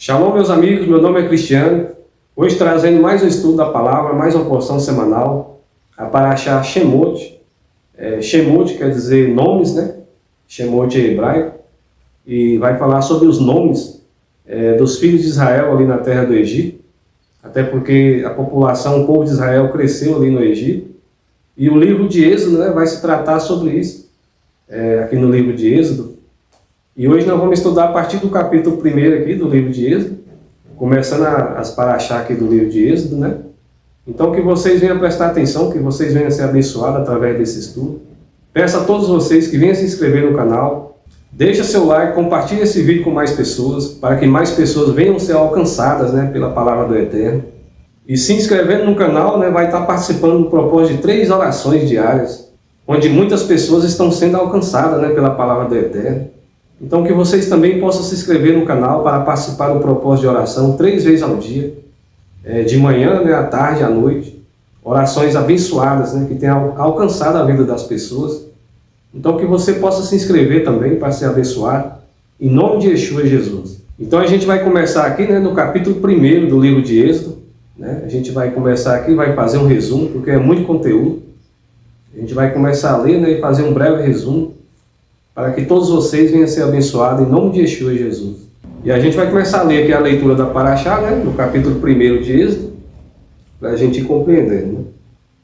Shalom, meus amigos, meu nome é Cristiano. Hoje trazendo mais um estudo da palavra, mais uma porção semanal, a Parashá Shemot. Shemot quer dizer nomes, né? Shemot em hebraico. E vai falar sobre os nomes dos filhos de Israel ali na terra do Egito. Até porque a população, o povo de Israel cresceu ali no Egito. E o livro de Êxodo, né, vai se tratar sobre isso, aqui no livro de Êxodo. E hoje nós vamos estudar a partir do capítulo 1 aqui do livro de Êxodo, começando as paraxá aqui do livro de Êxodo, né? Então que vocês venham prestar atenção, que vocês venham ser abençoados através desse estudo. Peço a todos vocês que venham se inscrever no canal, deixa seu like, compartilhe esse vídeo com mais pessoas, para que mais pessoas venham ser alcançadas, né, pela palavra do Eterno. E se inscrevendo no canal, né, vai estar participando do propósito de 3 orações diárias, onde muitas pessoas estão sendo alcançadas, né, pela palavra do Eterno. Então que vocês também possam se inscrever no canal para participar do propósito de oração 3 vezes ao dia, de manhã, né, à tarde, à noite. Orações abençoadas, né, que tenham alcançado a vida das pessoas. Então que você possa se inscrever também para ser abençoado, em nome de Yeshua Jesus. Então a gente vai começar aqui, né, no capítulo 1 do livro de Êxodo. Né? A gente vai começar aqui, vai fazer um resumo, porque é muito conteúdo. A gente vai começar a ler, né, e fazer um breve resumo, para que todos vocês venham ser abençoados em nome de Yeshua Jesus. E a gente vai começar a ler aqui a leitura da Parashá, né, no capítulo 1 de Êxodo, para a gente ir compreendendo. Né?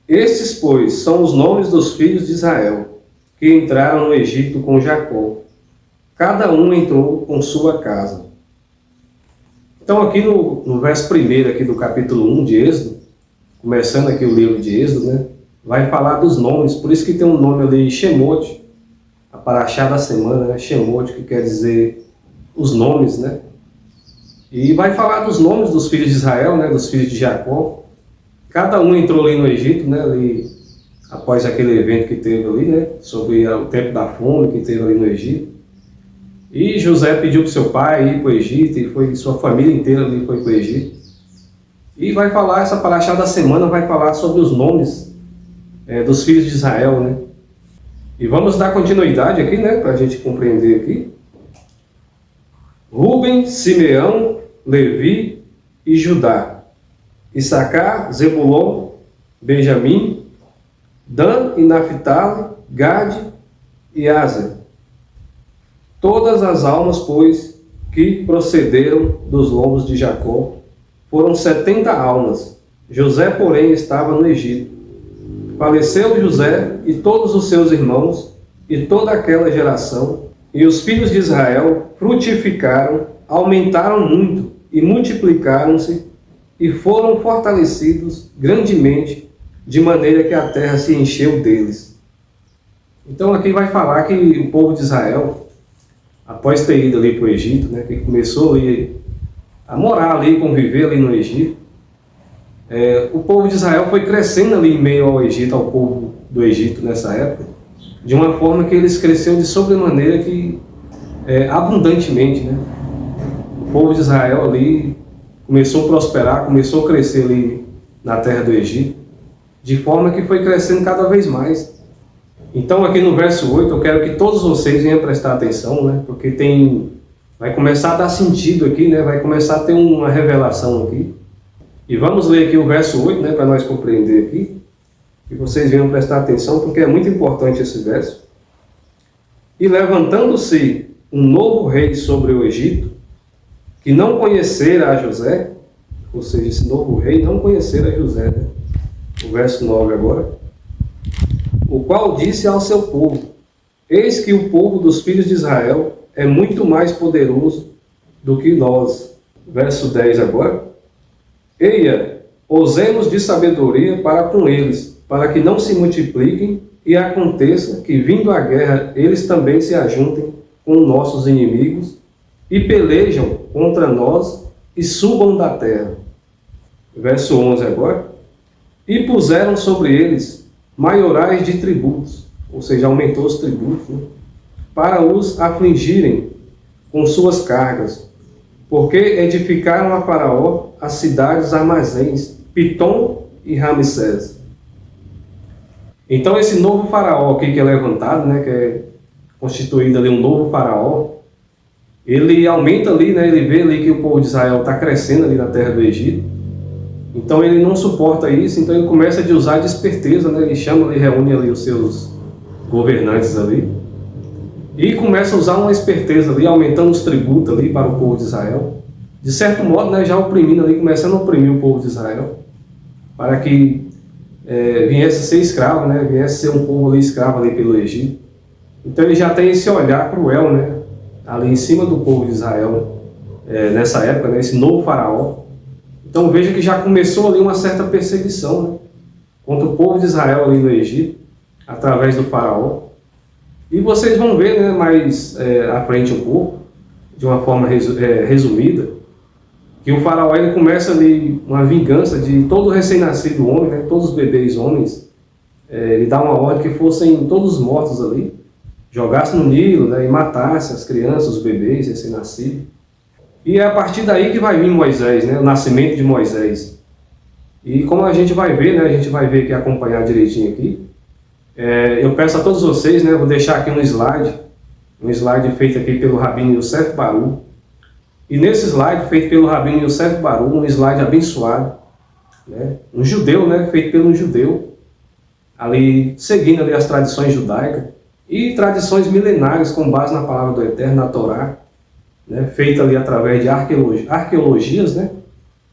Estes, pois, são os nomes dos filhos de Israel, que entraram no Egito com Jacó. Cada um entrou com sua casa. Então aqui no verso 1 aqui do capítulo 1 de Êxodo, começando aqui o livro de Êxodo, né, vai falar dos nomes, por isso que tem um nome ali, Shemot, a Parashá da semana, né, Shemot, que quer dizer os nomes, né? E vai falar dos nomes dos filhos de Israel, né, dos filhos de Jacó. Cada um entrou ali no Egito, né, ali, após aquele evento que teve ali, né, sobre o tempo da fome que teve ali no Egito. E José pediu para o seu pai ir para o Egito, e sua família inteira ali foi para o Egito. E vai falar, essa Parashá da semana vai falar sobre os nomes dos filhos de Israel, né? E vamos dar continuidade aqui, né, para a gente compreender aqui. Rúben, Simeão, Levi e Judá. Issacar, Zebulon, Benjamim, Dan e Naphtali, Gade e Aser. Todas as almas, pois, que procederam dos lombos de Jacó, foram 70 almas. José, porém, estava no Egito. Faleceu José e todos os seus irmãos e toda aquela geração, e os filhos de Israel frutificaram, aumentaram muito e multiplicaram-se e foram fortalecidos grandemente, de maneira que a terra se encheu deles. Então aqui vai falar que o povo de Israel, após ter ido ali para o Egito, né, que começou ali a morar ali, conviver ali no Egito, o povo de Israel foi crescendo ali em meio ao Egito, ao povo do Egito nessa época, de uma forma que eles cresceram de sobremaneira que abundantemente, né? O povo de Israel ali começou a prosperar, começou a crescer ali na terra do Egito, de forma que foi crescendo cada vez mais. Então aqui no verso 8 eu quero que todos vocês venham prestar atenção, né? Porque vai começar a dar sentido aqui, né? Vai começar a ter uma revelação aqui. E vamos ler aqui o verso 8, né, para nós compreender aqui. E vocês venham prestar atenção, porque é muito importante esse verso. E levantando-se um novo rei sobre o Egito, que não conhecera a José, ou seja, esse novo rei não conhecera a José, né? O verso 9 agora. O qual disse ao seu povo: eis que o povo dos filhos de Israel é muito mais poderoso do que nós. Verso 10 agora. Eia, usemos de sabedoria para com eles, para que não se multipliquem e aconteça que, vindo a guerra, eles também se ajuntem com nossos inimigos e pelejam contra nós e subam da terra. Verso 11 agora. E puseram sobre eles maiorais de tributos, ou seja, aumentou os tributos, né, para os afligirem com suas cargas, porque edificaram a Faraó as cidades armazéns, Pitom e Ramsés. Então esse novo faraó aqui que é levantado, né, que é constituído ali um novo faraó, ele aumenta ali, né, ele vê ali que o povo de Israel está crescendo ali na terra do Egito, então ele não suporta isso, então ele começa a usar de esperteza, né, ele chama ali, reúne ali os seus governantes ali, e começa a usar uma esperteza ali, aumentando os tributos ali para o povo de Israel, de certo modo, né, já oprimindo ali, começando a oprimir o povo de Israel, para que viesse a ser escravo, né, viesse a ser um povo ali escravo ali pelo Egito. Então ele já tem esse olhar cruel, né, ali em cima do povo de Israel, nessa época, né, esse novo faraó. Então veja que já começou ali uma certa perseguição, né, contra o povo de Israel ali no Egito, através do faraó. E vocês vão ver, né, mais à frente um pouco, de uma forma resumida, que o faraó ele começa ali uma vingança de todo recém-nascido homem, né, todos os bebês homens, ele dá uma ordem que fossem todos mortos ali, jogasse no Nilo, né, e matasse as crianças, os bebês recém-nascidos. E é a partir daí que vai vir Moisés, né, o nascimento de Moisés. E como a gente vai ver, né, a gente vai ver aqui, acompanhar direitinho aqui, eu peço a todos vocês, né, vou deixar aqui um slide feito aqui pelo Rabino Yosef Baru. E nesse slide, feito pelo Rabino Yosef Baru, um slide abençoado, né, um judeu, né, feito pelo um judeu, ali seguindo ali as tradições judaicas e tradições milenares com base na palavra do Eterno, na Torá, né, feita ali através de arqueologias, né,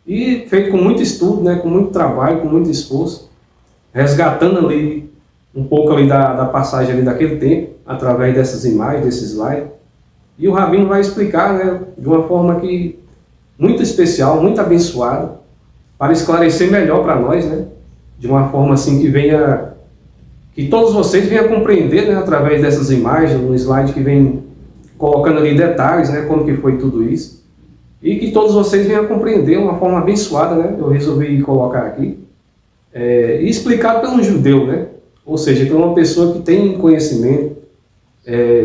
e feito com muito estudo, né, com muito trabalho, com muito esforço, resgatando ali um pouco ali da passagem ali daquele tempo, através dessas imagens, desse slide. E o Rabino vai explicar, né, de uma forma que muito especial, muito abençoada, para esclarecer melhor para nós, né, de uma forma assim que venha, que todos vocês venham compreender, né, através dessas imagens, um slide que vem colocando ali detalhes, né, como que foi tudo isso, e que todos vocês venham compreender uma forma abençoada, né, eu resolvi colocar aqui, e explicar para um judeu, né, ou seja, para uma pessoa que tem conhecimento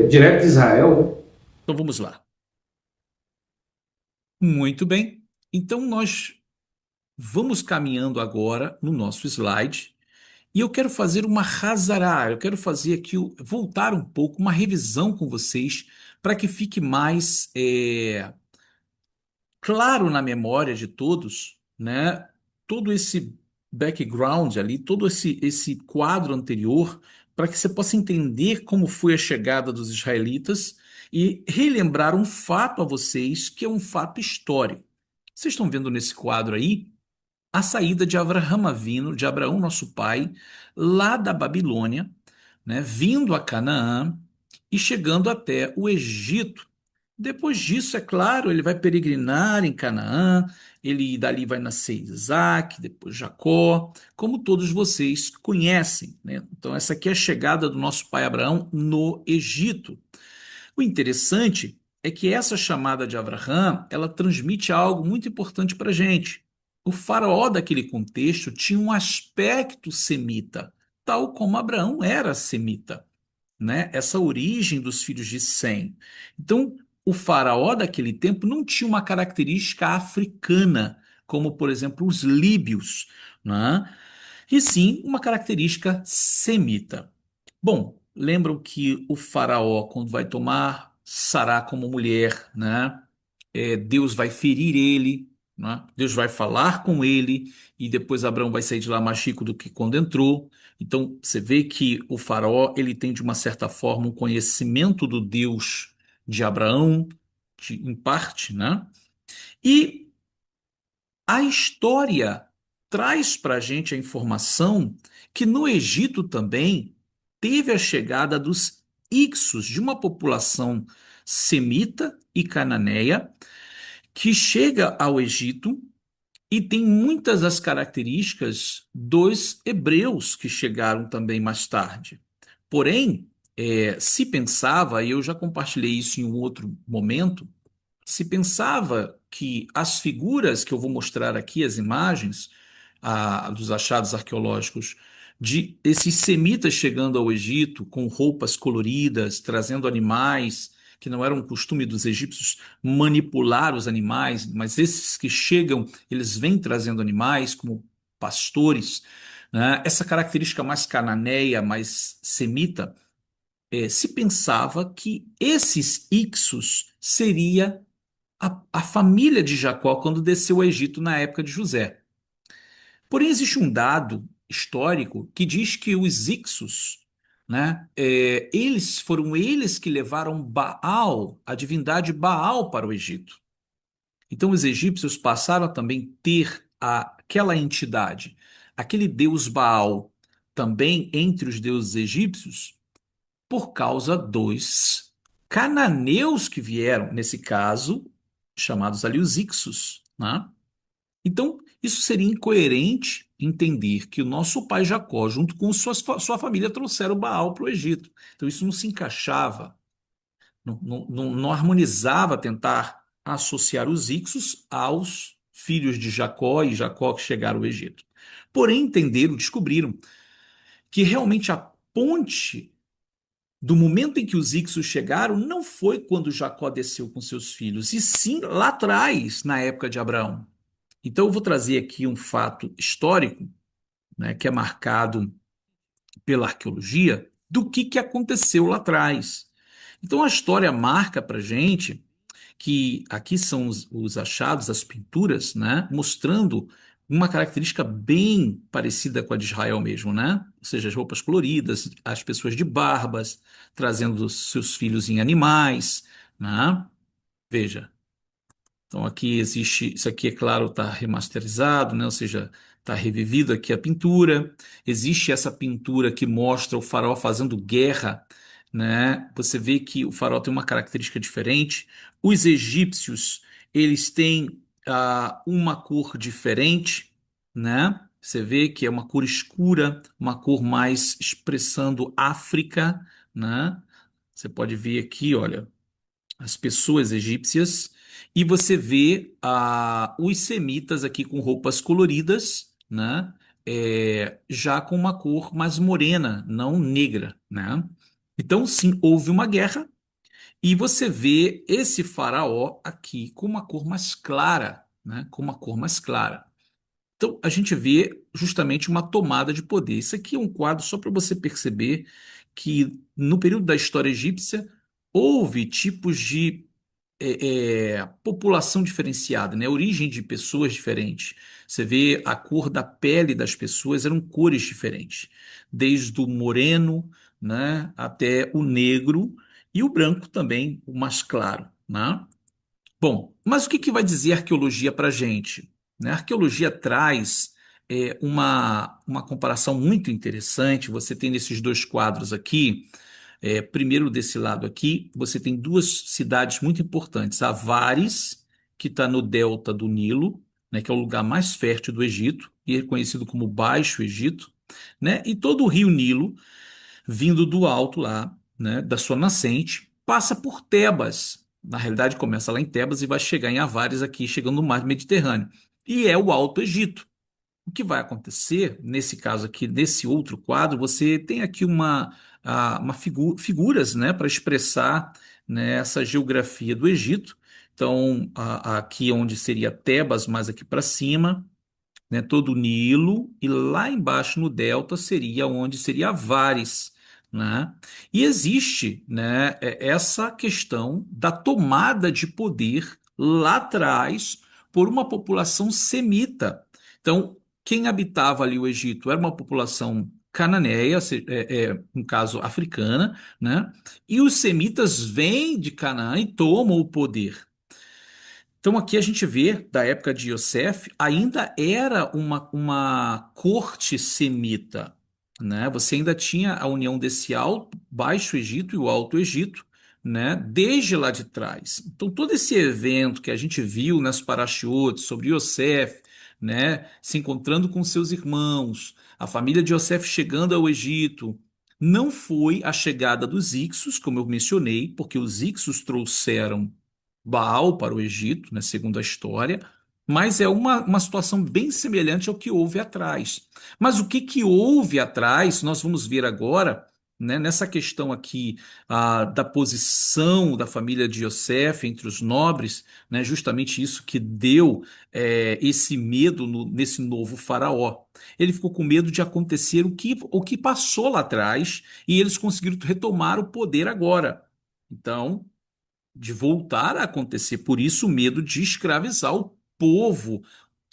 direto de Israel, né. Então vamos lá. Muito bem. Então nós vamos caminhando agora no nosso slide e eu quero fazer uma Hazará, eu quero fazer aqui, voltar um pouco, uma revisão com vocês para que fique mais claro na memória de todos, né? Todo esse background ali, todo esse quadro anterior, para que você possa entender como foi a chegada dos israelitas e relembrar um fato a vocês que é um fato histórico. Vocês estão vendo nesse quadro aí a saída de Avraham Avinu, de Abraão, nosso pai, lá da Babilônia, né, vindo a Canaã e chegando até o Egito. Depois disso, é claro, ele vai peregrinar em Canaã, ele dali vai nascer Isaac, depois Jacó, como todos vocês conhecem, né? Então, essa aqui é a chegada do nosso pai Abraão no Egito. O interessante é que essa chamada de Abraham, ela transmite algo muito importante para a gente. O faraó daquele contexto tinha um aspecto semita, tal como Abraão era semita, né? Essa origem dos filhos de Sem. Então, o faraó daquele tempo não tinha uma característica africana, como, por exemplo, os líbios, né? E sim uma característica semita. Bom, lembram que o faraó, quando vai tomar Sará como mulher, né? Deus vai ferir ele, né? Deus vai falar com ele, e depois Abraão vai sair de lá mais rico do que quando entrou. Então, você vê que o faraó, ele tem, de uma certa forma, um conhecimento do Deus de Abraão, em parte, né? E a história traz para a gente a informação que no Egito também teve a chegada dos Ixos, de uma população semita e cananeia, que chega ao Egito e tem muitas das características dos hebreus que chegaram também mais tarde. Porém, se pensava, e eu já compartilhei isso em um outro momento, se pensava que as figuras que eu vou mostrar aqui, as imagens dos achados arqueológicos, de esses semitas chegando ao Egito com roupas coloridas, trazendo animais, que não era um costume dos egípcios manipular os animais, mas esses que chegam, eles vêm trazendo animais como pastores, né? Essa característica mais cananeia, mais semita, se pensava que esses Ixos seria a família de Jacó quando desceu ao Egito na época de José. Porém, existe um dado histórico que diz que os Ixos, né, foram eles que levaram Baal, a divindade Baal, para o Egito. Então, os egípcios passaram a também ter aquela entidade, aquele deus Baal, também entre os deuses egípcios, por causa dos cananeus que vieram, nesse caso, chamados ali os Ixos, né? Então, isso seria incoerente entender que o nosso pai Jacó, junto com sua família, trouxeram Baal para o Egito. Então, isso não se encaixava, não harmonizava tentar associar os Ixos aos filhos de Jacó e Jacó que chegaram ao Egito. Porém, entenderam, descobriram que realmente a ponte do momento em que os Ixos chegaram não foi quando Jacó desceu com seus filhos, e sim lá atrás, na época de Abraão. Então, eu vou trazer aqui um fato histórico, né, que é marcado pela arqueologia, do que aconteceu lá atrás. Então, a história marca para gente que aqui são os achados, as pinturas, né, mostrando uma característica bem parecida com a de Israel mesmo, né? Ou seja, as roupas coloridas, as pessoas de barbas, trazendo seus filhos em animais, né? Veja, então aqui existe, isso aqui é claro, está remasterizado, né? Ou seja, está revivido aqui a pintura. Existe essa pintura que mostra o faraó fazendo guerra, né? Você vê que o faraó tem uma característica diferente. Os egípcios, eles têm uma cor diferente, né? Você vê que é uma cor escura, uma cor mais expressando África, né? Você pode ver aqui, olha, as pessoas egípcias, e você vê os semitas aqui com roupas coloridas, né? Já com uma cor mais morena, não negra, né? Então, sim, houve uma guerra, e você vê esse faraó aqui com uma cor mais clara, né? Com uma cor mais clara. Então, a gente vê justamente uma tomada de poder. Isso aqui é um quadro só para você perceber que no período da história egípcia houve tipos de população diferenciada, né? Origem de pessoas diferentes. Você vê a cor da pele das pessoas eram cores diferentes, desde o moreno, né, até o negro e o branco também, o mais claro, né? Bom, mas o que vai dizer a arqueologia para a gente? Né? A arqueologia traz uma comparação muito interessante. Você tem nesses dois quadros aqui. Primeiro, desse lado aqui, você tem duas cidades muito importantes. Avares, que está no delta do Nilo, né, que é o lugar mais fértil do Egito, e é conhecido como Baixo Egito, né, e todo o rio Nilo, vindo do alto lá, né, da sua nascente, passa por Tebas. Na realidade, começa lá em Tebas e vai chegar em Avares aqui, chegando no mar Mediterrâneo. E é o Alto Egito. O que vai acontecer, nesse caso aqui, nesse outro quadro, você tem aqui figuras, né, para expressar, né, essa geografia do Egito. Então, aqui onde seria Tebas, mais aqui para cima, né, todo o Nilo, e lá embaixo no delta seria onde seria Avares, né? E existe, né, essa questão da tomada de poder lá atrás por uma população semita. Então, quem habitava ali o Egito era uma população cananeia, no caso africana, né? E os semitas vêm de Canaã e tomam o poder. Então aqui a gente vê, da época de Yosef, ainda era uma corte semita, né? Você ainda tinha a união desse alto, Baixo Egito e o Alto Egito, né? Desde lá de trás. Então todo esse evento que a gente viu nas Parashiot sobre Yosef, né? Se encontrando com seus irmãos, a família de Yosef chegando ao Egito, não foi a chegada dos Ixos, como eu mencionei, porque os Ixos trouxeram Baal para o Egito, né, segundo a história, mas é uma situação bem semelhante ao que houve atrás. Mas o que houve atrás, nós vamos ver agora, né, nessa questão aqui da posição da família de Yosef entre os nobres, né, justamente isso que deu esse medo nesse novo faraó. Ele ficou com medo de acontecer o que passou lá atrás e eles conseguiram retomar o poder agora. Então, de voltar a acontecer. Por isso, o medo de escravizar o povo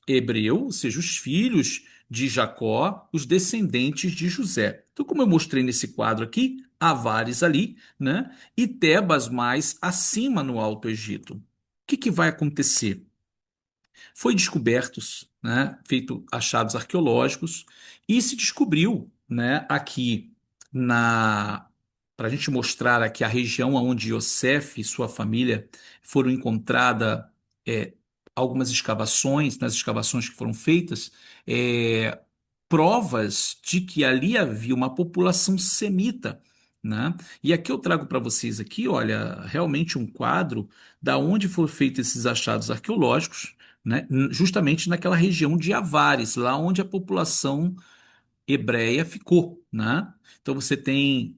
hebreu, ou seja, os filhos de Jacó, os descendentes de José. Então, como eu mostrei nesse quadro aqui, Avares ali, né? E Tebas mais acima no Alto Egito. O que que vai acontecer? Foi descobertos, né, feito achados arqueológicos e se descobriu, né, aqui na para a gente mostrar aqui a região onde Yosef e sua família foram encontradas é, algumas escavações, nas escavações que foram feitas, é, provas de que ali havia uma população semita, né? E aqui eu trago para vocês aqui, olha, realmente um quadro da onde foram feitos esses achados arqueológicos, né? Justamente naquela região de Avares, lá onde a população hebreia ficou, né? Então você tem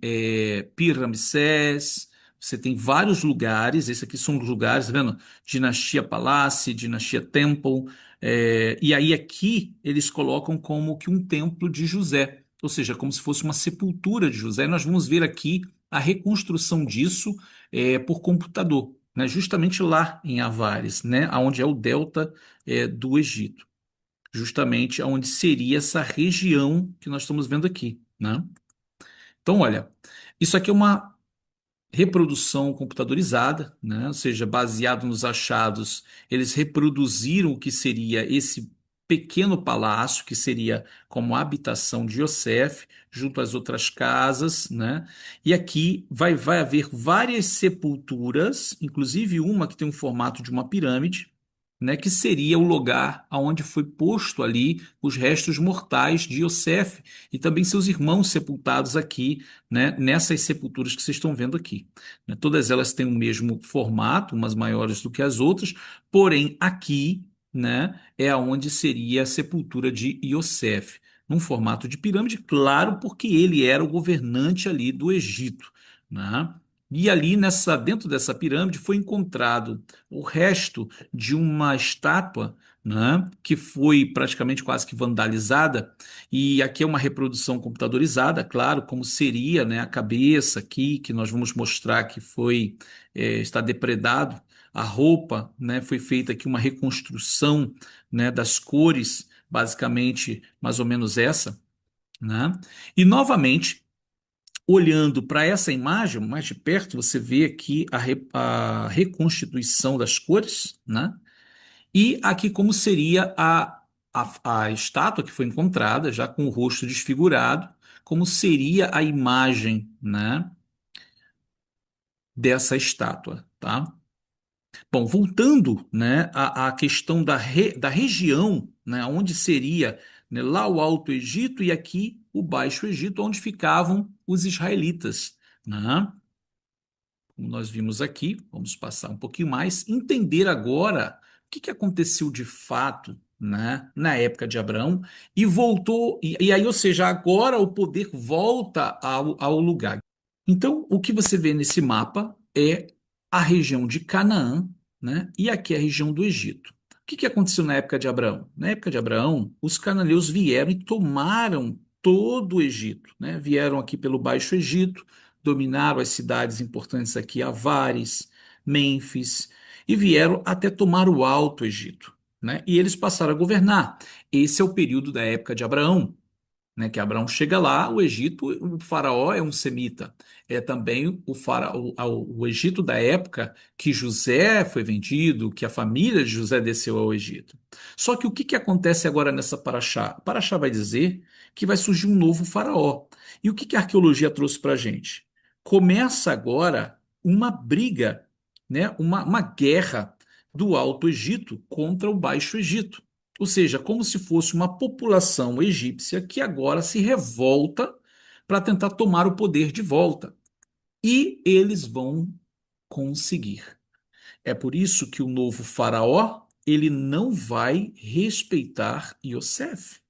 Pi-Ramsés, você tem vários lugares, esses aqui são os lugares, tá vendo? Dinastia Palácio, Dinastia Temple, e aí aqui eles colocam como que um templo de José, ou seja, como se fosse uma sepultura de José. Nós vamos ver aqui a reconstrução disso por computador, né? Justamente lá em Avares, né? Onde é o delta do Egito, justamente onde seria essa região que nós estamos vendo aqui, né? Então, olha, isso aqui é uma reprodução computadorizada, né? Ou seja, baseado nos achados, eles reproduziram o que seria esse pequeno palácio, que seria como a habitação de Yosef, junto às outras casas, né? E aqui vai haver várias sepulturas, inclusive uma que tem um formato de uma pirâmide, né, que seria o lugar aonde foi posto ali os restos mortais de Yosef e também seus irmãos sepultados aqui, né, nessas sepulturas que vocês estão vendo aqui, né. Todas elas têm o mesmo formato, umas maiores do que as outras, porém aqui, né, é aonde seria a sepultura de Yosef, num formato de pirâmide, claro, porque ele era o governante ali do Egito, né? E ali dentro dessa pirâmide foi encontrado o resto de uma estátua, né, que foi praticamente quase que vandalizada, e aqui é uma reprodução computadorizada, claro, como seria, né, a cabeça aqui, que nós vamos mostrar que está depredado, a roupa, né, foi feita aqui uma reconstrução, né, das cores, basicamente mais ou menos essa, né, e novamente olhando para essa imagem mais de perto, você vê aqui a reconstituição das cores, né? E aqui como seria a estátua que foi encontrada, já com o rosto desfigurado, como seria a imagem, né, dessa estátua, tá? Bom, voltando, né, à questão da região, né, onde seria, né, lá o Alto Egito e aqui o Baixo Egito, onde ficavam os israelitas, né? Como nós vimos aqui, vamos passar um pouquinho mais, entender agora o que aconteceu de fato, né, na época de Abraão e voltou, e aí, ou seja, agora o poder volta ao lugar. Então, o que você vê nesse mapa é a região de Canaã, né, e aqui é a região do Egito. O que aconteceu na época de Abraão? Na época de Abraão, os cananeus vieram e tomaram todo o Egito, né? Vieram aqui pelo Baixo Egito, dominaram as cidades importantes aqui, Avares, Mênfis, e vieram até tomar o Alto Egito, né? E eles passaram a governar. Esse é o período da época de Abraão, né, que Abraão chega lá, o Egito, o faraó é um semita. É também o Egito da época que José foi vendido, que a família de José desceu ao Egito. Só que o que acontece agora nessa paraxá? A paraxá vai dizer que vai surgir um novo faraó. E o que a arqueologia trouxe para a gente? Começa agora uma briga, né, uma guerra do Alto Egito contra o Baixo Egito. Ou seja, como se fosse uma população egípcia que agora se revolta para tentar tomar o poder de volta. E eles vão conseguir. É por isso que o novo faraó, ele não vai respeitar Yosef,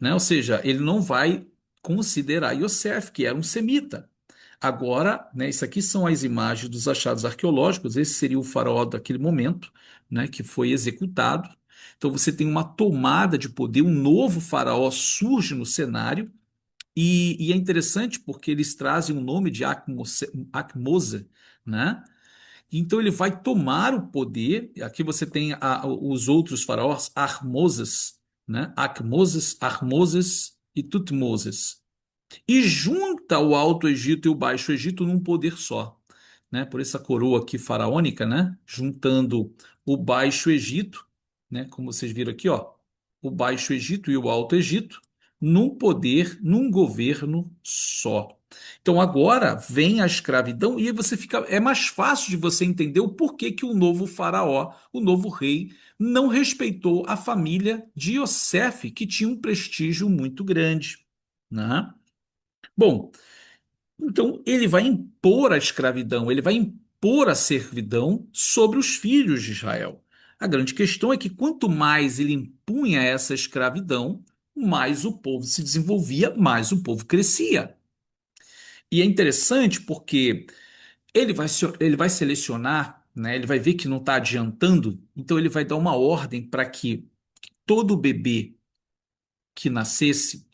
né? Ou seja, ele não vai considerar Yosef, que era um semita. Agora, né, isso aqui são as imagens dos achados arqueológicos, esse seria o faraó daquele momento, né, que foi executado. Então você tem uma tomada de poder, um novo faraó surge no cenário, e é interessante porque eles trazem o nome de Akmose, né? Então ele vai tomar o poder. Aqui você tem os outros faraós, Ahmoses, né? Acmoses, Ahmoses e Tutmoses. E junta o Alto Egito e o Baixo Egito num poder só, né? Por essa coroa aqui faraônica, né? Juntando o Baixo Egito, né? Como vocês viram aqui, ó, o Baixo Egito e o Alto Egito num poder, num governo só. Então agora vem a escravidão e aí você fica, é mais fácil de você entender o porquê que o novo faraó, o novo rei, não respeitou a família de Iosef, que tinha um prestígio muito grande, né? Bom, então ele vai impor a escravidão, ele vai impor a servidão sobre os filhos de Israel. A grande questão é que quanto mais ele impunha essa escravidão, mais o povo se desenvolvia, mais o povo crescia. E é interessante porque ele vai selecionar, né, ele vai ver que não está adiantando, então ele vai dar uma ordem para que todo bebê que nascesse,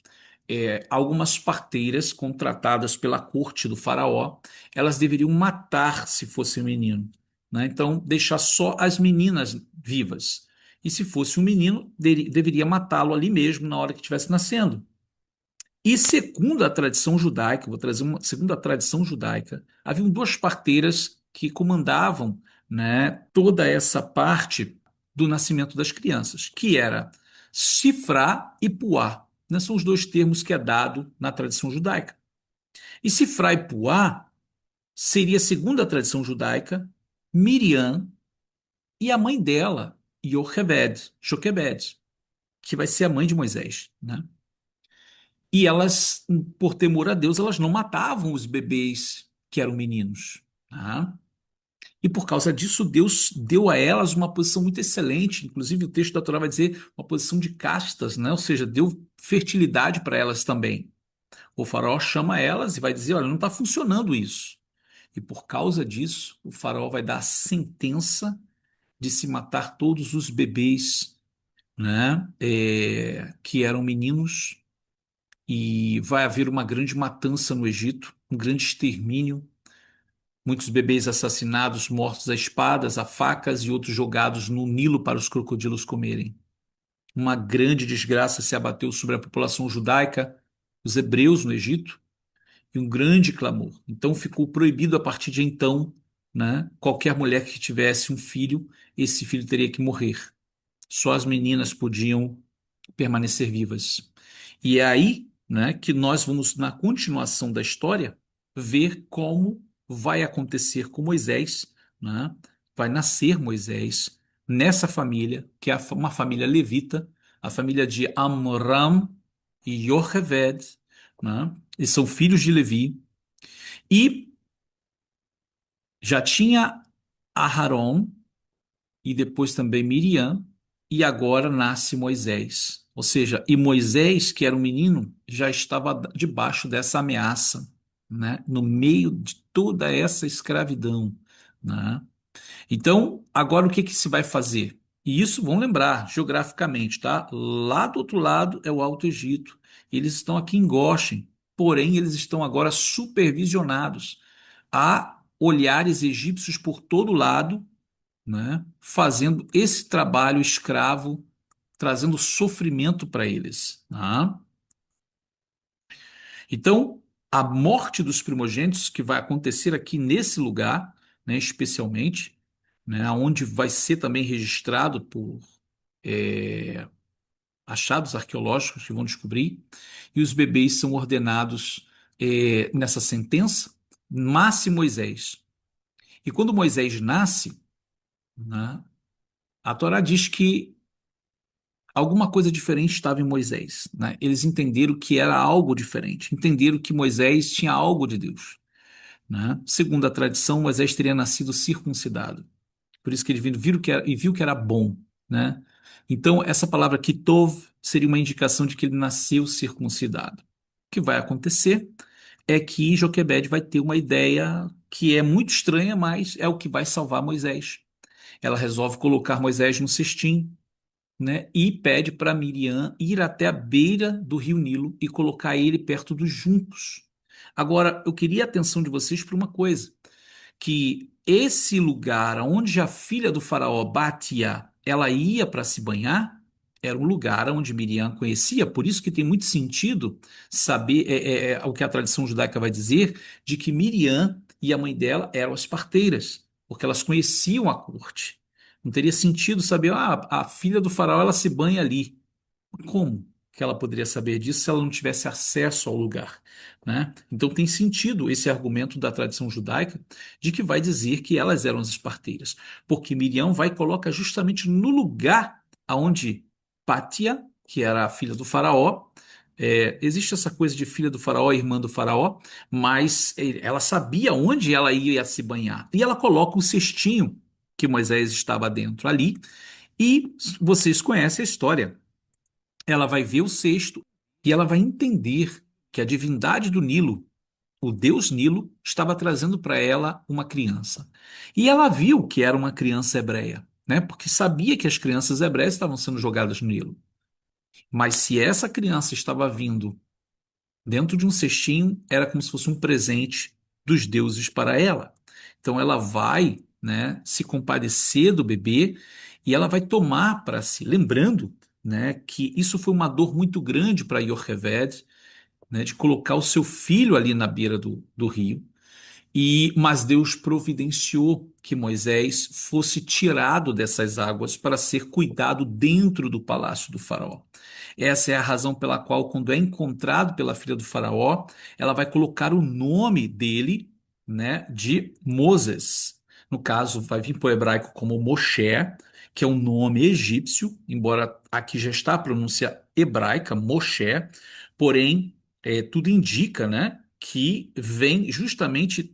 algumas parteiras contratadas pela corte do faraó, elas deveriam matar se fosse um menino, né? Então, deixar só as meninas vivas. E se fosse um menino, deveria matá-lo ali mesmo na hora que estivesse nascendo. E segundo a tradição judaica, vou trazer uma, segundo a tradição judaica, haviam duas parteiras que comandavam, né, toda essa parte do nascimento das crianças, que era Sifrá e Puá, né, são os dois termos que é dado na tradição judaica. E Sifrá e Puá seria, segundo a tradição judaica, Miriam e a mãe dela, Joquebed, que vai ser a mãe de Moisés, né? E elas, por temor a Deus, elas não matavam os bebês que eram meninos, tá? E por causa disso, Deus deu a elas uma posição muito excelente. Inclusive, o texto da Torá vai dizer uma posição de castas, né? Ou seja, deu fertilidade para elas também. O faraó chama elas e vai dizer: olha, não está funcionando isso. E por causa disso, o faraó vai dar a sentença de se matar todos os bebês, né? Que eram meninos, e vai haver uma grande matança no Egito, um grande extermínio, muitos bebês assassinados, mortos a espadas, a facas e outros jogados no Nilo para os crocodilos comerem. Uma grande desgraça se abateu sobre a população judaica, os hebreus no Egito, e um grande clamor. Então ficou proibido a partir de então, né, qualquer mulher que tivesse um filho, esse filho teria que morrer. Só as meninas podiam permanecer vivas. E é aí, né, que nós vamos, na continuação da história, ver como vai acontecer com Moisés, né? Vai nascer Moisés nessa família, que é uma família levita, a família de Amram e Yocheved, né? Eles são filhos de Levi, e já tinha Aharon, e depois também Miriam, e agora nasce Moisés. Ou seja, e Moisés, que era um menino, já estava debaixo dessa ameaça, né? No meio de toda essa escravidão, né? Então, agora o que que se vai fazer? E isso, vamos lembrar, geograficamente, tá? Lá do outro lado é o Alto Egito. Eles estão aqui em Goshen, porém eles estão agora supervisionados. Há olhares egípcios por todo lado, né, fazendo esse trabalho escravo, trazendo sofrimento para eles, tá? Então, a morte dos primogênitos que vai acontecer aqui nesse lugar, né, especialmente, né, onde vai ser também registrado por é, achados arqueológicos que vão descobrir, e os bebês são ordenados nessa sentença, nasce Moisés. E quando Moisés nasce, né, a Torá diz que alguma coisa diferente estava em Moisés, né? Eles entenderam que era algo diferente, entenderam que Moisés tinha algo de Deus, né? Segundo a tradição, Moisés teria nascido circuncidado. Por isso que eles viram que era, e viu que era bom, né? Então, essa palavra kitov seria uma indicação de que ele nasceu circuncidado. O que vai acontecer é que Joquebede vai ter uma ideia que é muito estranha, mas é o que vai salvar Moisés. Ela resolve colocar Moisés no cestim, né? E pede para Miriam ir até a beira do rio Nilo e colocar ele perto dos juncos. Agora, eu queria a atenção de vocês para uma coisa. que esse lugar onde a filha do faraó Batia, ela ia para se banhar, era um lugar onde Miriam conhecia, por isso que tem muito sentido saber o que a tradição judaica vai dizer, de que Miriam e a mãe dela eram as parteiras, porque elas conheciam a corte. Não teria sentido saber, a filha do faraó ela se banha ali. Como que ela poderia saber disso se ela não tivesse acesso ao lugar, né? Então tem sentido esse argumento da tradição judaica de que vai dizer que elas eram as parteiras, porque Miriam vai e coloca justamente no lugar aonde Pátia, que era a filha do faraó, existe essa coisa de filha do faraó, irmã do faraó, mas ela sabia onde ela ia se banhar. E ela coloca o cestinho que Moisés estava dentro ali, e vocês conhecem a história. Ela vai ver o cesto e ela vai entender que a divindade do Nilo, o deus Nilo, estava trazendo para ela uma criança. E ela viu que era uma criança hebreia, né? Porque sabia que as crianças hebreias estavam sendo jogadas no Nilo. Mas se essa criança estava vindo dentro de um cestinho, era como se fosse um presente dos deuses para ela. Então ela vai, né, se compadecer do bebê e ela vai tomar para si, lembrando, né, que isso foi uma dor muito grande para Yocheved, né, de colocar o seu filho ali na beira do rio. Mas Deus providenciou que Moisés fosse tirado dessas águas para ser cuidado dentro do palácio do faraó. Essa é a razão pela qual, quando é encontrado pela filha do faraó, ela vai colocar o nome dele, né, de Moses. No caso, vai vir para o hebraico como Moshe, que é um nome egípcio, embora aqui já está a pronúncia hebraica, Moshe, porém, tudo indica, né, que vem justamente,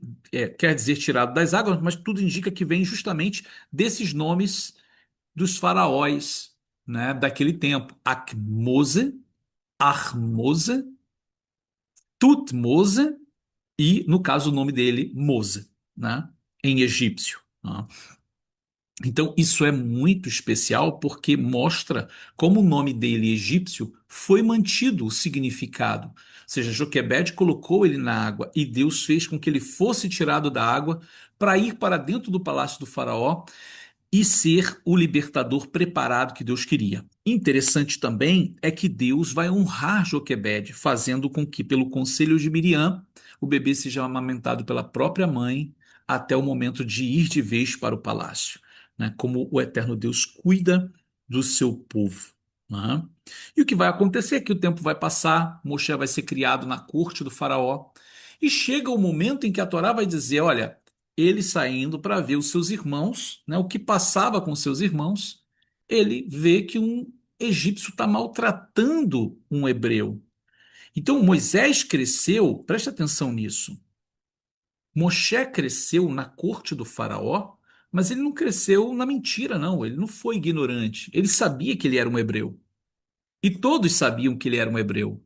quer dizer tirado das águas, mas tudo indica que vem justamente desses nomes dos faraós, né, daquele tempo. Akmose, Ahmose, Tutmose e, no caso, o nome dele, Mose, né, em egípcio. Né? Então, isso é muito especial porque mostra como o nome dele, egípcio, foi mantido o significado. Ou seja, Joquebed colocou ele na água e Deus fez com que ele fosse tirado da água para ir para dentro do palácio do faraó e ser o libertador preparado que Deus queria. Interessante também é que Deus vai honrar Joquebed, fazendo com que, pelo conselho de Miriam, o bebê seja amamentado pela própria mãe até o momento de ir de vez para o palácio, né? Como o eterno Deus cuida do seu povo. Né? E o que vai acontecer é que o tempo vai passar, Moshe vai ser criado na corte do faraó, e chega o momento em que a Torá vai dizer: olha, ele saindo para ver os seus irmãos, né, o que passava com seus irmãos, ele vê que um egípcio está maltratando um hebreu. Então Moisés cresceu, preste atenção nisso. Moshe cresceu na corte do faraó, mas ele não cresceu na mentira, não. Ele não foi ignorante. Ele sabia que ele era um hebreu. E todos sabiam que ele era um hebreu.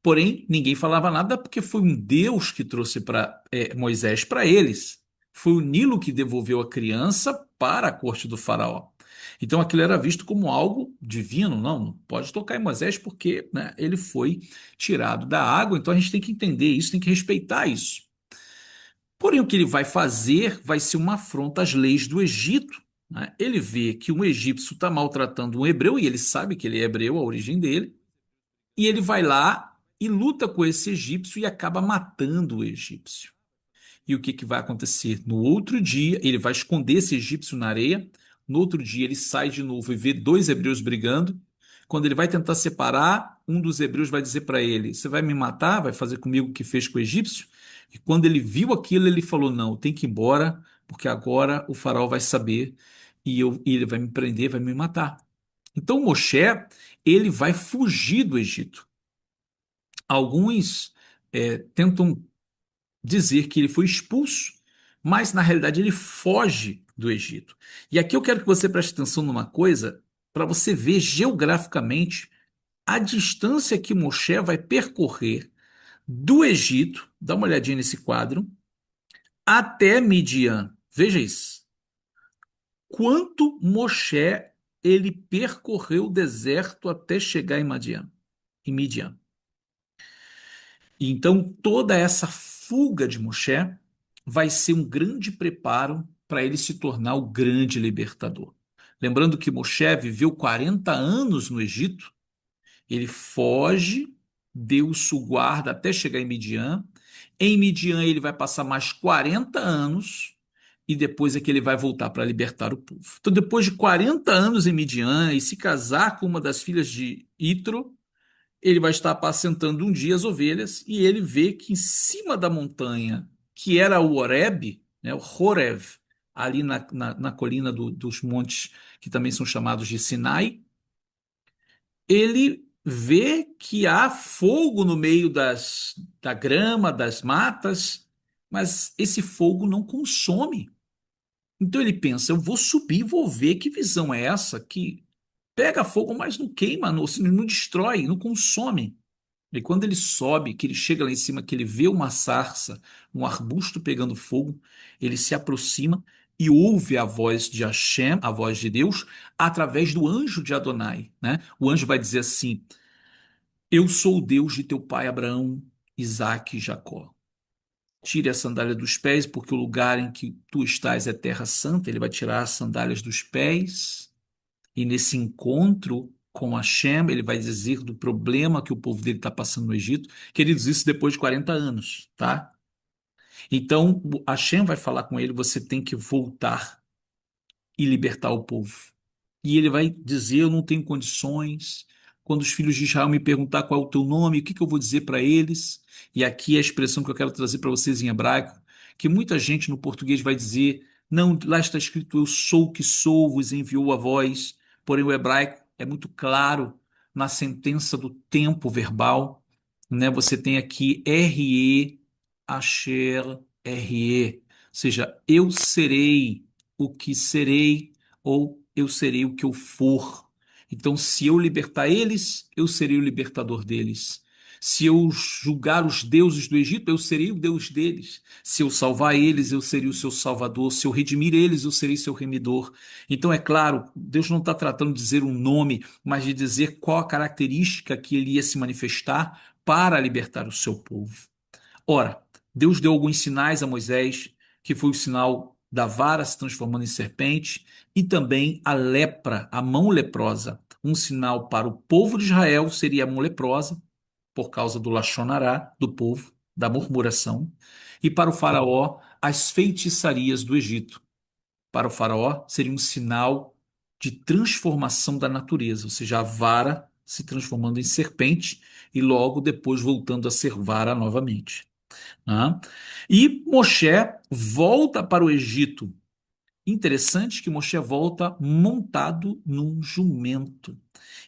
Porém, ninguém falava nada porque foi um Deus que trouxe para Moisés para eles. Foi o Nilo que devolveu a criança para a corte do faraó. Então aquilo era visto como algo divino. Não, não pode tocar em Moisés porque, né, ele foi tirado da água. Então a gente tem que entender isso, tem que respeitar isso. Porém, o que ele vai fazer vai ser uma afronta às leis do Egito. Né? Ele vê que um egípcio está maltratando um hebreu, e ele sabe que ele é hebreu, a origem dele, e ele vai lá e luta com esse egípcio e acaba matando o egípcio. E o que, que vai acontecer? No outro dia, ele vai esconder esse egípcio na areia. No outro dia, ele sai de novo e vê dois hebreus brigando. Quando ele vai tentar separar, um dos hebreus vai dizer para ele: você vai me matar? Vai fazer comigo o que fez com o egípcio? E quando ele viu aquilo, ele falou: não, tem que ir embora, porque agora o faraó vai saber e ele vai me prender, vai me matar. Então, Moshe, ele vai fugir do Egito. Alguns tentam dizer que ele foi expulso, mas na realidade ele foge do Egito. E aqui eu quero que você preste atenção numa coisa, para você ver geograficamente a distância que Moshe vai percorrer do Egito, dá uma olhadinha nesse quadro, até Midian. Veja isso. Quanto Moshe ele percorreu o deserto até chegar em Midian. Então, toda essa fuga de Moshe vai ser um grande preparo para ele se tornar o grande libertador. Lembrando que Moshe viveu 40 anos no Egito, ele foge, Deus o guarda até chegar em Midian. Em Midian ele vai passar mais 40 anos e depois é que ele vai voltar para libertar o povo. Então, depois de 40 anos em Midian e se casar com uma das filhas de Itro, ele vai estar apacentando um dia as ovelhas e ele vê que em cima da montanha, que era o Horeb, né, o Horev, ali na colina dos montes que também são chamados de Sinai, ele vê que há fogo no meio da grama, das matas, mas esse fogo não consome. Então ele pensa, eu vou subir, vou ver que visão é essa que pega fogo, mas não queima, não destrói, não consome. E quando ele sobe, que ele chega lá em cima, que ele vê uma sarça, um arbusto pegando fogo, ele se aproxima e ouve a voz de Hashem, a voz de Deus, através do anjo de Adonai, né? O anjo vai dizer assim: Eu sou o Deus de teu pai Abraão, Isaque e Jacó. Tire a sandália dos pés, porque o lugar em que tu estás é terra santa. Ele vai tirar as sandálias dos pés. E nesse encontro com Hashem, ele vai dizer do problema que o povo dele está passando no Egito. Queridos, isso depois de 40 anos, tá? Então, Hashem vai falar com ele: você tem que voltar e libertar o povo. E ele vai dizer: eu não tenho condições. Quando os filhos de Israel me perguntar qual é o teu nome, o que que eu vou dizer para eles? E aqui é a expressão que eu quero trazer para vocês em hebraico, que muita gente no português vai dizer: não, lá está escrito, eu sou o que sou, vos enviou a voz. Porém, o hebraico é muito claro na sentença do tempo verbal, né? Você tem aqui RE, Asher, RE, ou seja, eu serei o que serei, ou eu serei o que eu for. Então, se eu libertar eles, eu serei o libertador deles. Se eu julgar os deuses do Egito, eu serei o Deus deles. Se eu salvar eles, eu serei o seu salvador. Se eu redimir eles, eu serei seu remidor. Então, é claro, Deus não está tratando de dizer um nome, mas de dizer qual a característica que ele ia se manifestar para libertar o seu povo. Ora, Deus deu alguns sinais a Moisés, que foi o sinal da vara se transformando em serpente, e também a lepra, a mão leprosa. Um sinal para o povo de Israel seria a mão leprosa, por causa do Lachonará, do povo, da murmuração, e para o faraó, as feitiçarias do Egito. Para o faraó, seria um sinal de transformação da natureza, ou seja, a vara se transformando em serpente e logo depois voltando a ser vara novamente. Né? E Moshe volta para o Egito. Interessante que Moshe volta montado num jumento.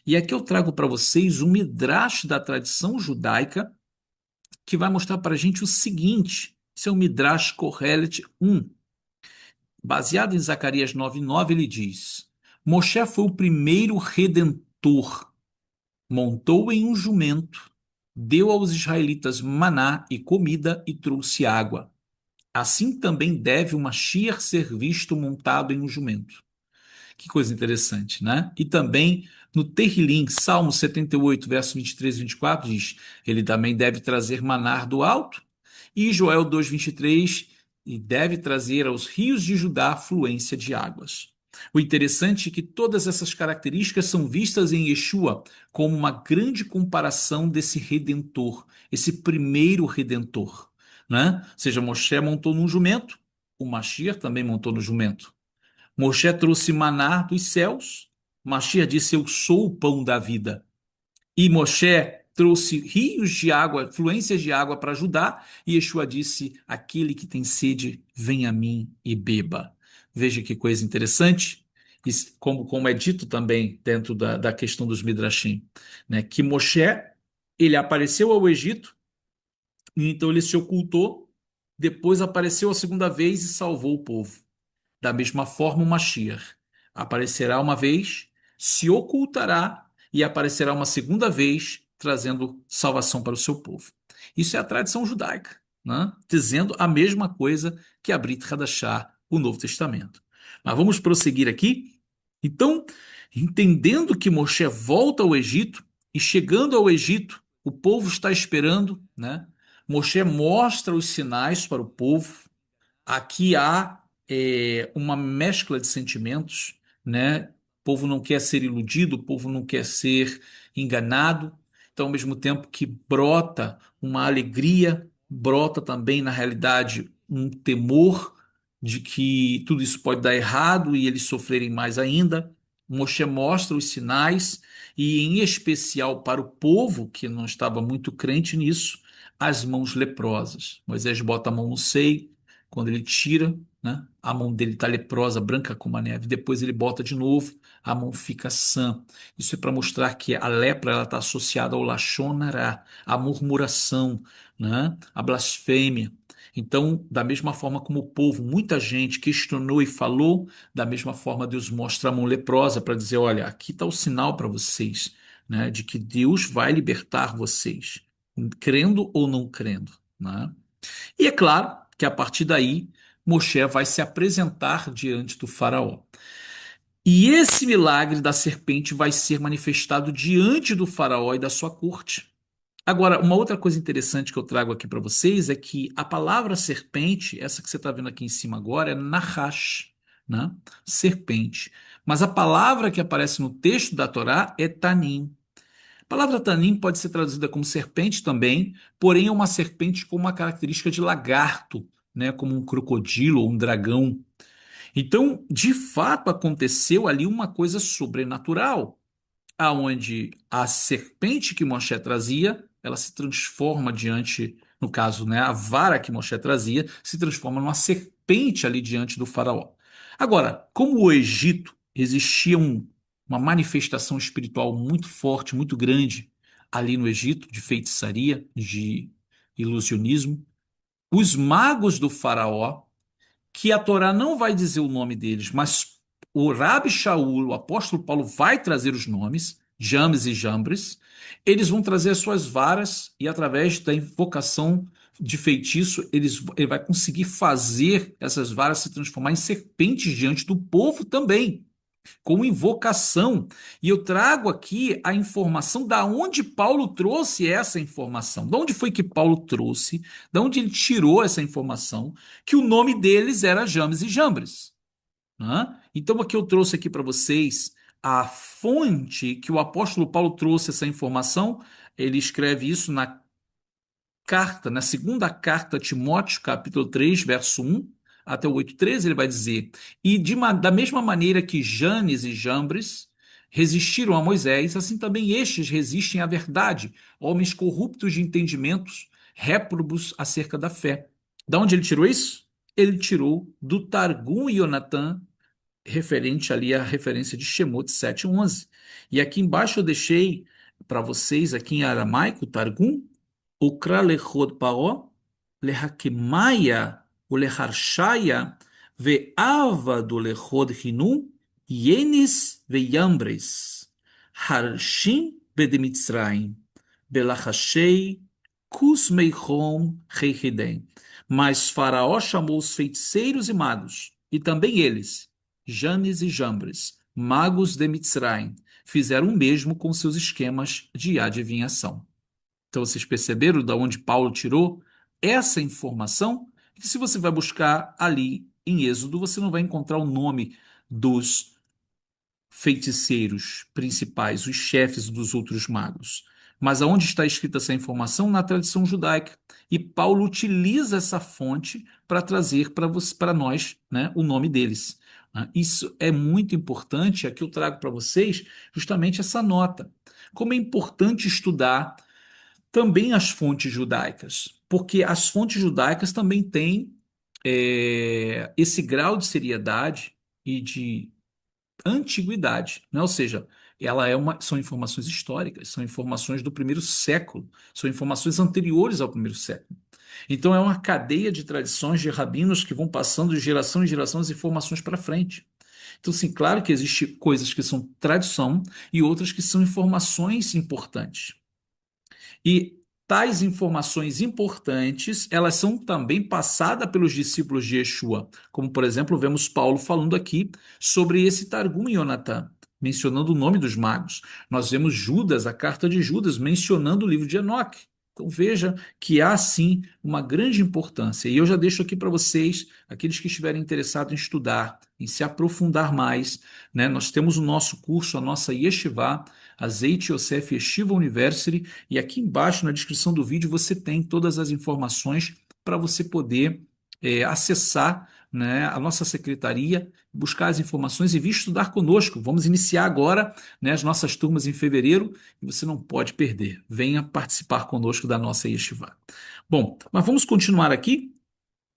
E aqui eu trago para vocês um midrash da tradição judaica que vai mostrar para a gente o seguinte: esse é o Midrash Kohelet 1. Baseado em Zacarias 9:9, ele diz: Moshe foi o primeiro redentor, montou em um jumento, deu aos israelitas maná e comida e trouxe água. Assim também deve o Mashiach ser visto montado em um jumento. Que coisa interessante, né? E também no Terrilim, Salmo 78, verso 23 e 24, diz: ele também deve trazer maná do alto. E Joel 2:23, e deve trazer aos rios de Judá fluência de águas. O interessante é que todas essas características são vistas em Yeshua como uma grande comparação desse redentor, esse primeiro redentor, né? Ou seja, Moshe montou num jumento, o Mashiach também montou no jumento. Moshe trouxe maná dos céus, Mashiach disse: eu sou o pão da vida. E Moshe trouxe rios de água, fluências de água para Judá, e Yeshua disse: aquele que tem sede, vem a mim e beba. Veja que coisa interessante, como é dito também dentro da questão dos Midrashim, né? Que Moshe, ele apareceu ao Egito, e então ele se ocultou, depois apareceu a segunda vez e salvou o povo. Da mesma forma, o Mashiach aparecerá uma vez, se ocultará e aparecerá uma segunda vez, trazendo salvação para o seu povo. Isso é a tradição judaica, né? Dizendo a mesma coisa que a Brit Hadashah, o Novo Testamento. Mas vamos prosseguir aqui. Então, entendendo que Moshe volta ao Egito e chegando ao Egito, o povo está esperando, né? Moshe mostra os sinais para o povo, Aqui há uma mescla de sentimentos, né? O povo não quer ser iludido, o povo não quer ser enganado. Então, ao mesmo tempo que brota uma alegria, brota também, na realidade, um temor de que tudo isso pode dar errado e eles sofrerem mais ainda. Moshe mostra os sinais, e em especial para o povo que não estava muito crente nisso, as mãos leprosas. Moisés bota a mão no seio, quando ele tira, né, a mão dele está leprosa, branca como a neve. Depois ele bota de novo, a mão fica sã. Isso é para mostrar que a lepra ela está associada ao lashon hara, a murmuração, né, a blasfêmia. Então, da mesma forma como o povo, muita gente questionou e falou, da mesma forma Deus mostra a mão leprosa para dizer, olha, aqui está o sinal para vocês, né, de que Deus vai libertar vocês, crendo ou não crendo, né? E é claro que a partir daí, Moshe vai se apresentar diante do faraó. E esse milagre da serpente vai ser manifestado diante do faraó e da sua corte. Agora, uma outra coisa interessante que eu trago aqui para vocês é que a palavra serpente, essa que você está vendo aqui em cima agora, é nahash, né? Serpente. Mas a palavra que aparece no texto da Torá é tanim. A palavra tanim pode ser traduzida como serpente também, porém é uma serpente com uma característica de lagarto, né? Como um crocodilo ou um dragão. Então, de fato, aconteceu ali uma coisa sobrenatural, aonde a serpente que Moshe trazia, ela se transforma diante, no caso, né, a vara que Moshe trazia, se transforma numa serpente ali diante do faraó. Agora, como o Egito existia uma manifestação espiritual muito forte, muito grande ali no Egito, de feitiçaria, de ilusionismo, os magos do faraó, que a Torá não vai dizer o nome deles, mas o Rabi Shaul, o apóstolo Paulo, vai trazer os nomes, James e Jambres. Eles vão trazer as suas varas e, através da invocação de feitiço, ele vai conseguir fazer essas varas se transformar em serpentes diante do povo também, com invocação. E eu trago aqui a informação da onde Paulo trouxe essa informação. De onde foi que Paulo trouxe? De onde ele tirou essa informação? Que o nome deles era James e Jambres. Né? Então aqui eu trouxe aqui para vocês a fonte que o apóstolo Paulo trouxe essa informação. Ele escreve isso na segunda carta a Timóteo, capítulo 3, verso 1 até o 8:13, ele vai dizer: E da mesma maneira que Janes e Jambres resistiram a Moisés, assim também estes resistem à verdade, homens corruptos de entendimentos, réprobos acerca da fé. Da onde ele tirou isso? Ele tirou do Targum Yonatan, referente ali à referência de Shemot 7:11. E aqui embaixo eu deixei para vocês, aqui em aramaico, Targum, Ukra lechod paro, lehakemaya, uleharshaya, ve'avadu lechod hinu, yenis ve'yambres, harshim bedemitzraim, belachashei, kusmeichom reichidem. Mas Faraó chamou os feiticeiros e magos, e também eles, Janes e Jambres, magos de Mitzraim, fizeram o mesmo com seus esquemas de adivinhação. Então, vocês perceberam de onde Paulo tirou essa informação? Que se você vai buscar ali em Êxodo, você não vai encontrar o nome dos feiticeiros principais, os chefes dos outros magos. Mas aonde está escrita essa informação? Na tradição judaica. E Paulo utiliza essa fonte para trazer para nós, né, o nome deles. Isso é muito importante. Aqui eu trago para vocês justamente essa nota. Como é importante estudar também as fontes judaicas, porque as fontes judaicas também têm esse grau de seriedade e de antiguidade, né? Ou seja, são informações históricas, são informações do primeiro século, são informações anteriores ao primeiro século. Então é uma cadeia de tradições de rabinos que vão passando de geração em geração as informações para frente. Então, sim, claro que existem coisas que são tradição e outras que são informações importantes. E tais informações importantes, elas são também passadas pelos discípulos de Yeshua, como, por exemplo, vemos Paulo falando aqui sobre esse Targum Yonatan, mencionando o nome dos magos. Nós vemos Judas, a carta de Judas, mencionando o livro de Enoque. Então veja que há sim uma grande importância. E eu já deixo aqui para vocês, aqueles que estiverem interessados em estudar, em se aprofundar mais, né? Nós temos o nosso curso, a nossa Yeshiva, Azeite Yosef Yeshiva University, e aqui embaixo na descrição do vídeo você tem todas as informações para você poder acessar, né, a nossa secretaria, buscar as informações e vir estudar conosco. Vamos iniciar agora, né, as nossas turmas em fevereiro e você não pode perder. Venha participar conosco da nossa Yeshiva. Bom, mas vamos continuar aqui.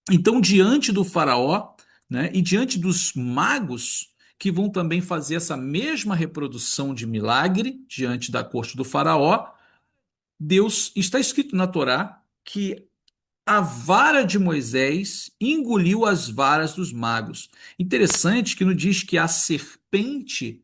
Então, diante do faraó, né, e diante dos magos que vão também fazer essa mesma reprodução de milagre diante da corte do faraó, Deus está escrito na Torá que a vara de Moisés engoliu as varas dos magos. Interessante que não diz que a serpente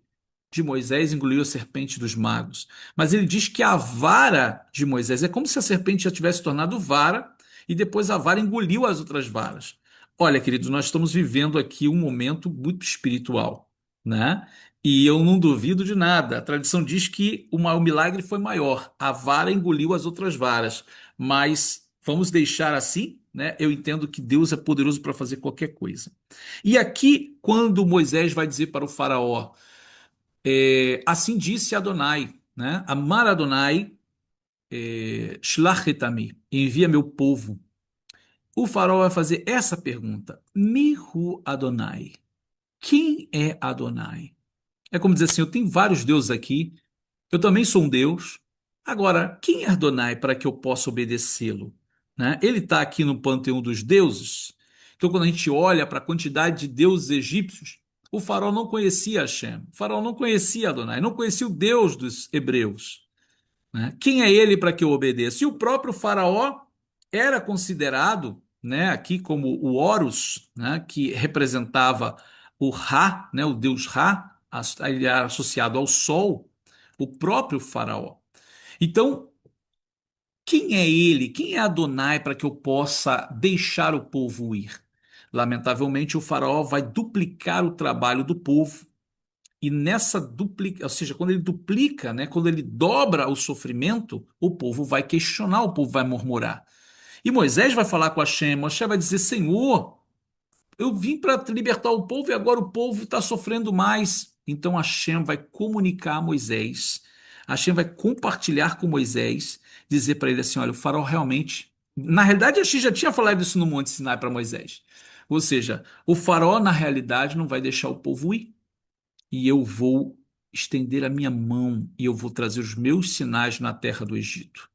de Moisés engoliu a serpente dos magos, mas ele diz que a vara de Moisés é como se a serpente já tivesse tornado vara e depois a vara engoliu as outras varas. Olha, queridos, nós estamos vivendo aqui um momento muito espiritual, né? E eu não duvido de nada. A tradição diz que o milagre foi maior. A vara engoliu as outras varas, mas vamos deixar assim, né? Eu entendo que Deus é poderoso para fazer qualquer coisa. E aqui, quando Moisés vai dizer para o faraó, assim disse Adonai, né? Amar Adonai, shlach et ami, envia meu povo. O faraó vai fazer essa pergunta: Mihu Adonai, quem é Adonai? É como dizer assim: eu tenho vários deuses aqui, eu também sou um Deus. Agora, quem é Adonai para que eu possa obedecê-lo? Né? Ele está aqui no panteão dos deuses. Então, quando a gente olha para a quantidade de deuses egípcios, o faraó não conhecia Hashem, o faraó não conhecia Adonai, não conhecia o Deus dos hebreus. Né? Quem é ele para que eu obedeça? E o próprio faraó era considerado, né, aqui como o Horus, né, que representava o Ra, né, o deus Ra, ele era associado ao sol, o próprio faraó. Então, quem é ele? Quem é Adonai para que eu possa deixar o povo ir? Lamentavelmente, o faraó vai duplicar o trabalho do povo e nessa duplica, ou seja, quando ele duplica, né, quando ele dobra o sofrimento, o povo vai questionar, o povo vai murmurar. E Moisés vai falar com Hashem, Moisés vai dizer: Senhor, eu vim para libertar o povo e agora o povo está sofrendo mais. Então Hashem vai comunicar a Moisés, Hashem vai compartilhar com Moisés, dizer para ele assim: olha, o faraó realmente. Na realidade, Hashem já tinha falado isso no Monte Sinai para Moisés. Ou seja, o faraó, na realidade, não vai deixar o povo ir e eu vou estender a minha mão e eu vou trazer os meus sinais na terra do Egito.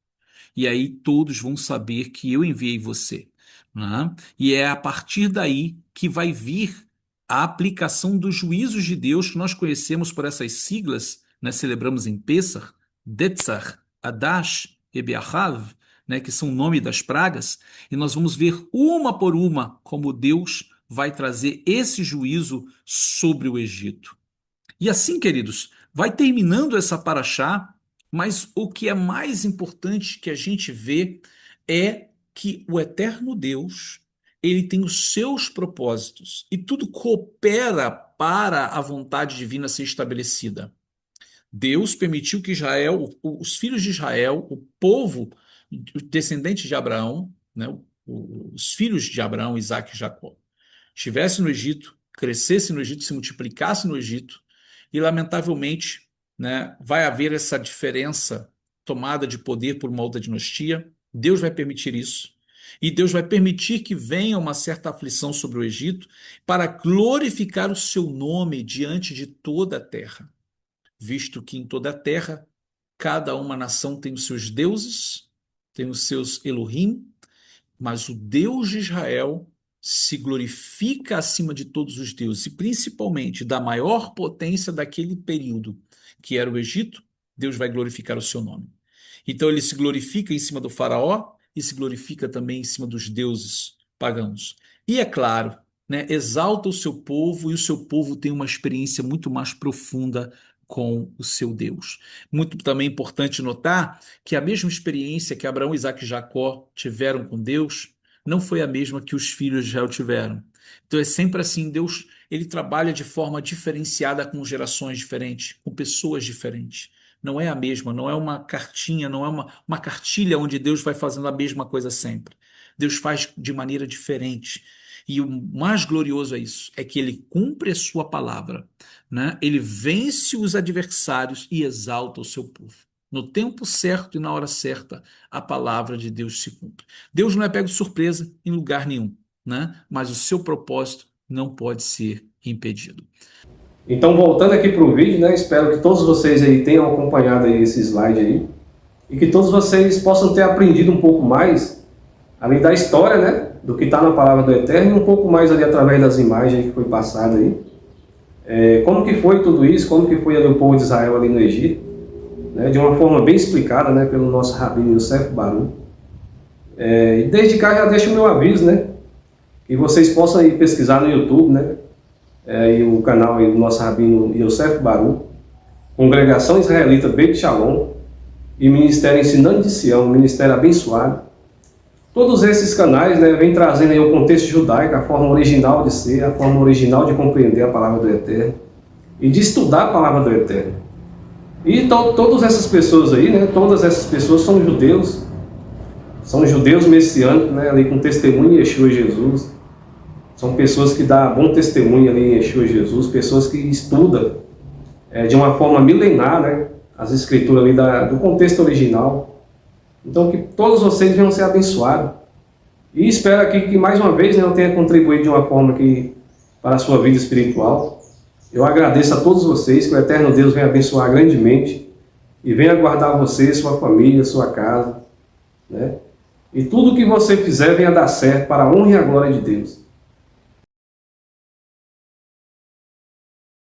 E aí todos vão saber que eu enviei você. Né? E é a partir daí que vai vir a aplicação dos juízos de Deus que nós conhecemos por essas siglas, né? Celebramos em Pessah, Detzar, Adash, Ebiahav, né? Que são o nome das pragas, e nós vamos ver uma por uma como Deus vai trazer esse juízo sobre o Egito. E assim, queridos, vai terminando essa paraxá, mas o que é mais importante que a gente vê é que o eterno Deus, ele tem os seus propósitos e tudo coopera para a vontade divina ser estabelecida. Deus permitiu que Israel, os filhos de Israel, o povo descendente de Abraão, né, os filhos de Abraão, Isaac e Jacó, estivesse no Egito, crescesse no Egito, se multiplicasse no Egito, e lamentavelmente, né, vai haver essa diferença tomada de poder por uma outra dinastia. Deus vai permitir isso. E Deus vai permitir que venha uma certa aflição sobre o Egito para glorificar o seu nome diante de toda a terra, visto que em toda a terra cada uma nação tem os seus deuses, tem os seus Elohim, mas o Deus de Israel se glorifica acima de todos os deuses, e principalmente da maior potência daquele período, que era o Egito, Deus vai glorificar o seu nome. Então ele se glorifica em cima do faraó e se glorifica também em cima dos deuses pagãos. E é claro, né, exalta o seu povo e o seu povo tem uma experiência muito mais profunda com o seu Deus. Muito também importante notar que a mesma experiência que Abraão, Isaac e Jacó tiveram com Deus não foi a mesma que os filhos de Israel tiveram. Então é sempre assim, Deus ele trabalha de forma diferenciada com gerações diferentes, com pessoas diferentes. não é a mesma, não é uma cartinha, não é uma cartilha onde Deus vai fazendo a mesma coisa sempre. Deus faz de maneira diferente. E o mais glorioso é isso, é que ele cumpre a sua palavra, né? Ele vence os adversários e exalta o seu povo. No tempo certo e na hora certa, a palavra de Deus se cumpre. Deus não é pego de surpresa em lugar nenhum, né? Mas o seu propósito não pode ser impedido. Então, voltando aqui para o vídeo, né, espero que todos vocês aí tenham acompanhado aí esse slide aí e que todos vocês possam ter aprendido um pouco mais, além da história, né, do que está na Palavra do Eterno, e um pouco mais ali através das imagens que foi passada aí. Como que foi tudo isso, como que foi ali o povo de Israel ali no Egito, né, de uma forma bem explicada, né, pelo nosso Rabino Yosef Baruch. E desde cá já deixo o meu aviso, né, que vocês possam ir pesquisar no YouTube, né, e o canal aí do nosso Rabino Yosef Baruch, Congregação Israelita Beit Shalom e Ministério Ensinando de Sião, Ministério Abençoado. Todos esses canais, né, vêm trazendo aí o contexto judaico, a forma original de ser, a forma original de compreender a Palavra do Eterno e de estudar a Palavra do Eterno. E todas essas pessoas aí, né, todas essas pessoas são judeus messiânicos, né, ali com testemunho em Yeshua Jesus. São pessoas que dão bom testemunho ali em Yeshua Jesus, pessoas que estudam de uma forma milenar, né, as escrituras ali do contexto original. Então, que todos vocês venham ser abençoados. E espero aqui que mais uma vez, né, eu tenha contribuído de uma forma para a sua vida espiritual. Eu agradeço a todos vocês, que o Eterno Deus venha abençoar grandemente e venha guardar você, sua família, sua casa, né? E tudo que você fizer venha dar certo para a honra e a glória de Deus.